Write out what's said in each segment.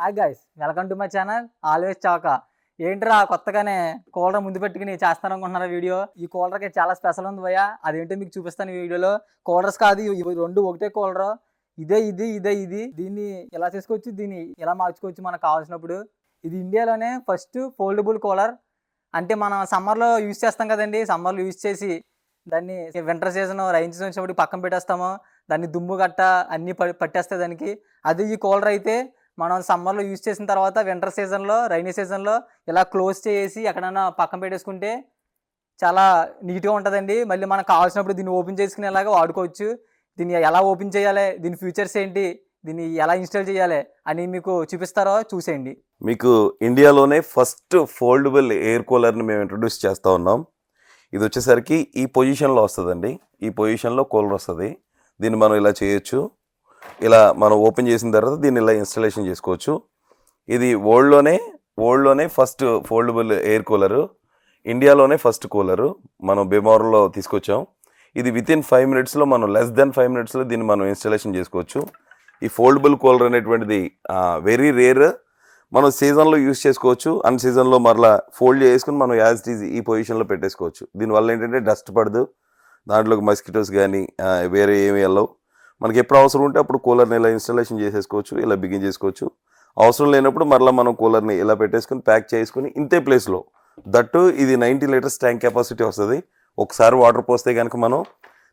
Hi guys, welcome to my channel always చాకా. ఏంట్రా కొత్తగానే కూలర్ ముందు పెట్టుకుని చేస్తాననుకుంటున్నారా వీడియో? ఈ కూలర్కి చాలా స్పెషల్ ఉంది భయ్య. అదేంటో మీకు చూపిస్తాను ఈ వీడియోలో. కూలర్స్ కాదు ఇవి రెండు ఒకటే కూలర్. ఇదే ఇది దీన్ని ఎలా చేసుకోవచ్చు, దీన్ని ఎలా మార్చుకోవచ్చు మనకు కావాల్సినప్పుడు. ఇది ఇండియాలోనే ఫస్ట్ ఫోల్డబుల్ కూలర్. అంటే మనం సమ్మర్లో యూజ్ చేస్తాం కదండి. సమ్మర్లో యూజ్ చేసి దాన్ని వింటర్ సీజన్ రైన్ సీజన్ వచ్చినప్పుడు పక్కన పెట్టేస్తాము. దాన్ని దుమ్ము గట్ట అన్నీ పట్టేస్తాయి దానికి. అది ఈ కూలర్ అయితే మనం సమ్మర్లో యూజ్ చేసిన తర్వాత వింటర్ సీజన్లో రైనీ సీజన్లో ఇలా క్లోజ్ చేసి ఎక్కడైనా పక్కన పెట్టేసుకుంటే చాలా నీట్గా ఉంటుందండి. మళ్ళీ మనకు కావాల్సినప్పుడు దీన్ని ఓపెన్ చేసుకునేలాగా వాడుకోవచ్చు. దీన్ని ఎలా ఓపెన్ చేయాలి, దీని ఫీచర్స్ ఏంటి, దీన్ని ఎలా ఇన్స్టాల్ చేయాలి అని మీకు చూపిస్తారో చూసేయండి. మీకు ఇండియాలోనే ఫస్ట్ ఫోల్డబుల్ ఎయిర్ కూలర్ని మేము ఇంట్రొడ్యూస్ చేస్తూ ఉన్నాం. ఇది వచ్చేసరికి ఈ పొజిషన్లో వస్తుందండి. ఈ పొజిషన్లో కూలర్ వస్తుంది. దీన్ని మనం ఇలా చేయొచ్చు. ఇలా మనం ఓపెన్ చేసిన తర్వాత దీన్ని ఇలా ఇన్స్టాలేషన్ చేసుకోవచ్చు. ఇది వరల్డ్లోనే ఫస్ట్ ఫోల్డబుల్ ఎయిర్ కూలరు. ఇండియాలోనే ఫస్ట్ కూలరు మనం భీమవరంలో తీసుకొచ్చాం. ఇది వితిన్ 5 minutesలో మనం లెస్ దెన్ 5 minutesలో దీన్ని మనం ఇన్స్టాలేషన్ చేసుకోవచ్చు. ఈ ఫోల్డబుల్ కూలర్ అనేటువంటిది వెరీ రేర్. మనం సీజన్లో యూస్ చేసుకోవచ్చు. అన్ సీజన్లో మరలా ఫోల్డ్ చేసుకుని మనం యాజ్ ఇట్ ఈజ్ ఈ పొజిషన్లో పెట్టేసుకోవచ్చు. దీనివల్ల ఏంటంటే డస్ట్ పడదు, దాంట్లోకి మస్కిటోస్ కానీ వేరే ఏమి వెళ్ళవు. మనకి ఎప్పుడు అవసరం ఉంటే అప్పుడు కూలర్ని ఇలా ఇన్స్టాలేషన్ చేసేసుకోవచ్చు, ఇలా బిగిన్ చేసుకోవచ్చు. అవసరం లేనప్పుడు మరలా మనం కూలర్ని ఇలా పెట్టేసుకుని ప్యాక్ చేసుకుని ఇంతే ప్లేస్లో. దట్టు ఇది 90 liters ట్యాంక్ కెపాసిటీ వస్తుంది. ఒకసారి వాటర్ పోస్తే కనుక మనం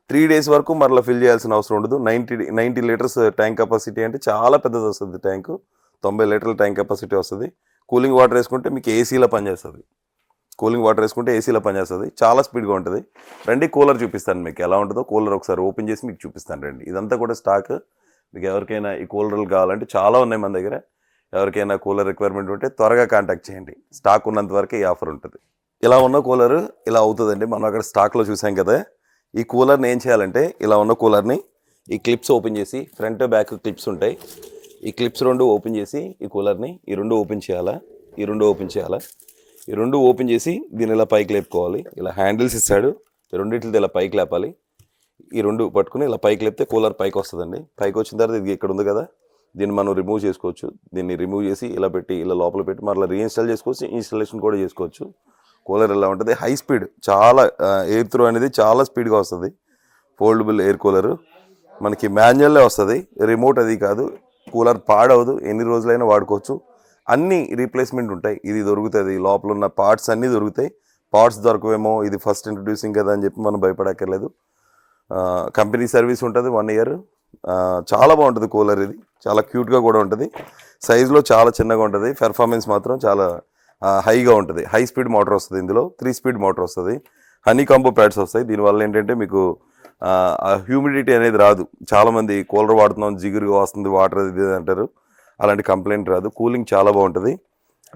3 days వరకు మరలా ఫిల్ చేయాల్సిన అవసరం ఉండదు. 90 liters ట్యాంక్ కెపాసిటీ అంటే చాలా పెద్దది వస్తుంది. ట్యాంకు 90 లీటర్ల ట్యాంక్ కెపాసిటీ వస్తుంది. కూలింగ్ వాటర్ వేసుకుంటే మీకు ఏసీలో పనిచేస్తుంది. చాలా స్పీడ్గా ఉంటుంది. రండి కూలర్ చూపిస్తాను మీకు ఎలా ఉంటుందో. కూలర్ ఒకసారి ఓపెన్ చేసి మీకు చూపిస్తాను రండి. ఇదంతా కూడా స్టాక్. మీకు ఎవరికైనా ఈ కూలర్లు కావాలంటే చాలా ఉన్నాయి మన దగ్గర. ఎవరికైనా కూలర్ రిక్వైర్మెంట్ ఉంటే త్వరగా కాంటాక్ట్ చేయండి. స్టాక్ ఉన్నంత వరకే ఈ ఆఫర్ ఉంటుంది. ఇలా ఉన్న కూలర్ ఇలా అవుతుందండి. మనం అక్కడ స్టాక్లో చూసాం కదా. ఈ కూలర్ని ఏం చేయాలంటే ఇలా ఉన్న కూలర్ని ఈ క్లిప్స్ ఓపెన్ చేసి, ఫ్రంట్ బ్యాక్ క్లిప్స్ ఉంటాయి. ఈ క్లిప్స్ 2 ఓపెన్ చేసి ఈ కూలర్ని ఈ 2 ఓపెన్ చేయాలా, ఈ 2 ఓపెన్ చేసి దీన్ని ఇలా పైకి లేపుకోవాలి. ఇలా హ్యాండిల్స్ ఇస్తాడు. ఈ రెండింటితో ఇలా పైకి లేపాలి. ఈ 2 పట్టుకుని ఇలా పైకి లేపితే కూలర్ పైకి వస్తుందండి. పైకి వచ్చిన తర్వాత ఇది ఇక్కడ ఉంది కదా, దీన్ని మనం రిమూవ్ చేసుకోవచ్చు. దీన్ని రిమూవ్ చేసి ఇలా పెట్టి ఇలా లోపల పెట్టి మరలా రీఇన్స్టాల్ చేసుకోవచ్చు. ఇన్స్టాలేషన్ కూడా చేసుకోవచ్చు. కూలర్ ఎలా ఉంటుంది, హై స్పీడ్, చాలా ఎయిర్ త్రో అనేది చాలా స్పీడ్గా వస్తుంది. ఫోల్డబుల్ ఎయిర్ కూలరు మనకి మాన్యువల్లే వస్తుంది, రిమోట్ అది కాదు. కూలర్ పాడవదు, ఎన్ని రోజులైనా వాడుకోవచ్చు. అన్నీ రీప్లేస్మెంట్ ఉంటాయి. ఇది దొరుకుతుంది, లోపల ఉన్న పార్ట్స్ అన్నీ దొరుకుతాయి. పార్ట్స్ దొరకవేమో, ఇది ఫస్ట్ ఇంట్రొడ్యూసింగ్ కదా అని చెప్పి మనం భయపడక్కర్లేదు. కంపెనీ సర్వీస్ ఉంటుంది 1 year. చాలా బాగుంటుంది కూలర్. ఇది చాలా క్యూట్గా కూడా ఉంటుంది. సైజులో చాలా చిన్నగా ఉంటుంది. పెర్ఫార్మెన్స్ మాత్రం చాలా హైగా ఉంటుంది. హై స్పీడ్ మోటార్ వస్తుంది. ఇందులో 3 speed మోటార్ వస్తుంది. హనీ కాంబో ప్యాడ్స్ వస్తాయి. దీనివల్ల ఏంటంటే మీకు హ్యూమిడిటీ అనేది రాదు. చాలామంది కూలర్ వాడుతున్నాం జిగురుగా వస్తుంది వాటర్ ఇది అంటారు. అలాంటి కంప్లైంట్ రాదు. కూలింగ్ చాలా బాగుంటుంది.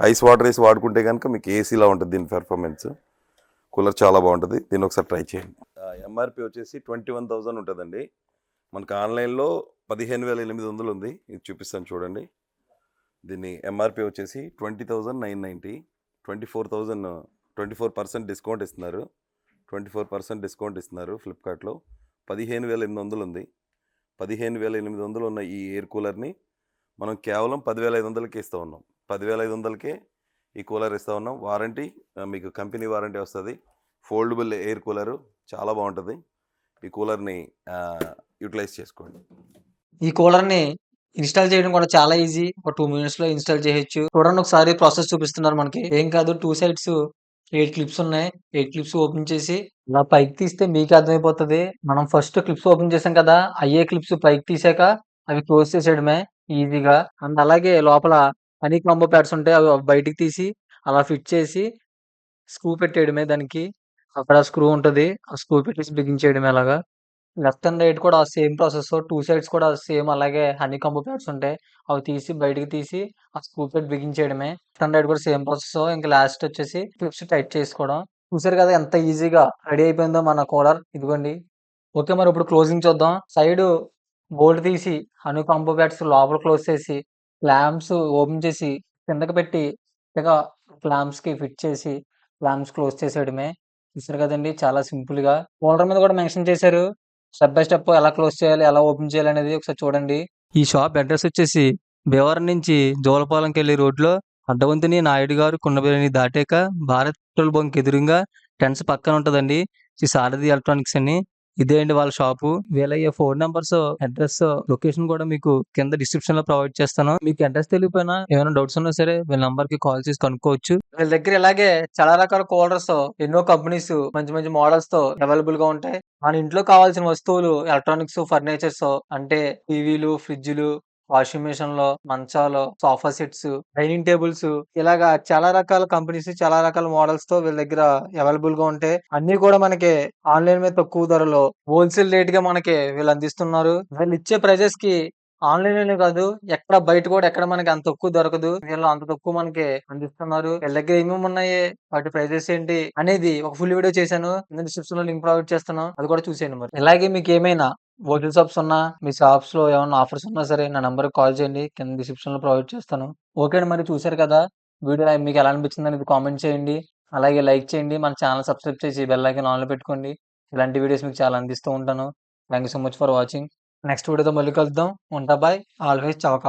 ఐస్ వాటర్ వేసి వాడుకుంటే కనుక మీకు ఏసీలా ఉంటుంది దీని పెర్ఫార్మెన్స్. కూలర్ చాలా బాగుంటుంది. దీన్ని ఒకసారి ట్రై చేయండి. ఎంఆర్పి వచ్చేసి 21,000 ఉంటుందండి. మనకు ఆన్లైన్లో 15,800 ఉంది. ఇది చూపిస్తాను చూడండి. దీన్ని ఎంఆర్పి వచ్చేసి 20,990. 24% డిస్కౌంట్ ఇస్తున్నారు. 24% డిస్కౌంట్ ఇస్తున్నారు ఫ్లిప్కార్ట్లో. 15,800 ఉంది. 15,800 ఉన్న ఈ ఎయిర్ కూలర్ని మనం కేవలం 10,500కి ఇస్తూ ఉన్నాం. 10,500కే ఈ కూలర్ ఇస్తూ ఉన్నాం. వారంటీ మీకు కంపెనీ వారంటీ వస్తుంది. ఫోల్డబుల్ ఎయిర్ కూలరు చాలా బాగుంటుంది. ఈ కూలర్ని యూటిలైజ్ చేసుకోండి. ఈ కూలర్ని ఇన్స్టాల్ చేయడం కూడా చాలా ఈజీ. ఒక 2 minutes లో ఇన్స్టాల్ చేయొచ్చు. చూడండి ఒకసారి ప్రాసెస్ చూపిస్తున్నారు మనకి. ఏం కాదు, 2 sides 8 clips ఉన్నాయి. 8 clips ఓపెన్ చేసి ఇలా పైకి తీస్తే మీకు అర్థమైపోతుంది. మనం ఫస్ట్ క్లిప్స్ ఓపెన్ చేసాం కదా, అయ్యే క్లిప్స్ పైకి తీసాక అవి క్లోజ్ చేసేయడమే ఈజీగా. అండ్ అలాగే లోపల హనీ కాంబో ప్యాడ్స్ ఉంటాయి. అవి బయటికి తీసి అలా ఫిట్ చేసి స్క్రూ పెట్టేయడమే దానికి. అక్కడ స్క్రూ ఉంటుంది. ఆ స్క్రూ పెట్టేసి బిగించేయడమే అలాగా. లెఫ్ట్ అండ్ రైట్ కూడా సేమ్ ప్రాసెస్. 2 sides కూడా సేమ్ అలాగే హనీ కాంబో ప్యాడ్స్ ఉంటాయి. అవి తీసి బయటికి తీసి ఆ స్క్రూ పెట్టి బిగించేయడమే. లెఫ్ట్ అండ్ రైట్ కూడా సేమ్ ప్రాసెస్. ఇంకా లాస్ట్ వచ్చేసి క్లిప్స్ టైట్ చేసుకోవడం. చూసారు కదా ఎంత ఈజీగా రెడీ అయిపోయిందో మన కూలర్. ఇదిగోండి. ఓకే, మరి ఇప్పుడు క్లోజింగ్ చూద్దాం. సైడ్ బోల్ట్ తీసి హనీ కాంబో ప్యాడ్స్ లోపల క్లోజ్ చేసి క్లాంప్స్ ఓపెన్ చేసి కిందకి పెట్టి క్లాంప్స్ కి ఫిట్ చేసి క్లాంప్స్ క్లోజ్ చేసేయడమే. చూసారు కదండి, చాలా సింపుల్ గా. కూలర్ మీద కూడా మెన్షన్ చేశారు స్టెప్ బై స్టెప్ ఎలా క్లోజ్ చేయాలి, ఎలా ఓపెన్ చేయాలి అనేది. ఒకసారి చూడండి. ఈ షాప్ అడ్రస్ వచ్చేసి భీమవరం నుంచి జోలపాలెంకెళ్ళే రోడ్లో అడ్డవంతిని నాయుడు గారు కుండబేలని దాటాక భారత్ పెట్రోల్ బంక్ ఎదురుగా టెన్స్ పక్కన ఉంటదండి. శ్రీ సారథి ఎలక్ట్రానిక్స్ అని. ఇదే అండి వాళ్ళ షాపు. వీళ్ళ ఫోన్ నంబర్స్, అడ్రస్, లొకేషన్ కూడా మీకు కింద డిస్క్రిప్షన్ లో ప్రొవైడ్ చేస్తాను. మీకు అడ్రస్ తెలియకపోయినా ఏమైనా డౌట్స్ ఉన్నా సరే వీళ్ళ నంబర్ కి కాల్ చేసి కనుక్కోవచ్చు. వీళ్ళ దగ్గర ఇలాగే చాలా రకాల కూలర్స్, ఎన్నో కంపెనీస్, మంచి మంచి మోడల్స్ తో అవైలబుల్ గా ఉంటాయి. మన ఇంట్లో కావాల్సిన వస్తువులు, ఎలక్ట్రానిక్స్, ఫర్నిచర్స్ అంటే టీవీలు, ఫ్రిడ్జ్లు, వాషింగ్ మిషన్‌లు, మంచాలు, సోఫా సెట్స్, డైనింగ్ టేబుల్స్ ఇలాగా చాలా రకాల కంపెనీస్, చాలా రకాల మోడల్స్‌తో వీళ్ళ దగ్గర అవైలబుల్‌గా ఉంటాయి. అన్నీ కూడా మనకి ఆన్‌లైన్ మీద తక్కువ ధరలో హోల్‌సేల్ రేట్‌గా మనకి వీళ్ళు అందిస్తున్నారు. వీళ్ళిచ్చే ప్రైజెస్‌కి ఆన్‌లైన్‌లోనే కాదు, ఎక్కడ బయట కూడా ఎక్కడ మనకి అంత తక్కువ దొరకదు. వీళ్ళు అంత తక్కువ మనకి అందిస్తున్నారు. వీళ్ళ దగ్గర ఏమేమి ఉన్నాయి, వాటి ప్రైజెస్ ఏంటి అనేది ఒక ఫుల్ వీడియో చేశాను. కింద డిస్క్రిప్షన్‌లో లింక్ ప్రొవైడ్ చేస్తాను. అది కూడా చూసేయండి మరి. ఇలాగే మీకేమైనా హోల్‌సేల్ షాప్స్ ఉన్నా, మీ షాప్స్‌లో ఏమన్నా ఆఫర్స్ ఉన్నా సరే నా నంబర్‌కి కాల్ చేయండి. కింద డిస్క్రిప్షన్‌లో ప్రొవైడ్ చేస్తాను. ఓకే అండి. మరి చూసారు కదా! వీడియో మీకు ఎలా అనిపించిందనేది కామెంట్ చేయండి. అలాగే లైక్ చేయండి. మన ఛానెల్ సబ్స్క్రైబ్ చేసి బెల్ ఐకాన్ ఆన్‌లో పెట్టుకోండి. ఇలాంటి వీడియోస్ మీకు చాలా అందిస్తూ ఉంటాను. Thank you so much for watching. Next వీడియోతో మళ్ళీ కలుద్దాం. ఉంటా బాయ్. ఆల్వేస్ చవక.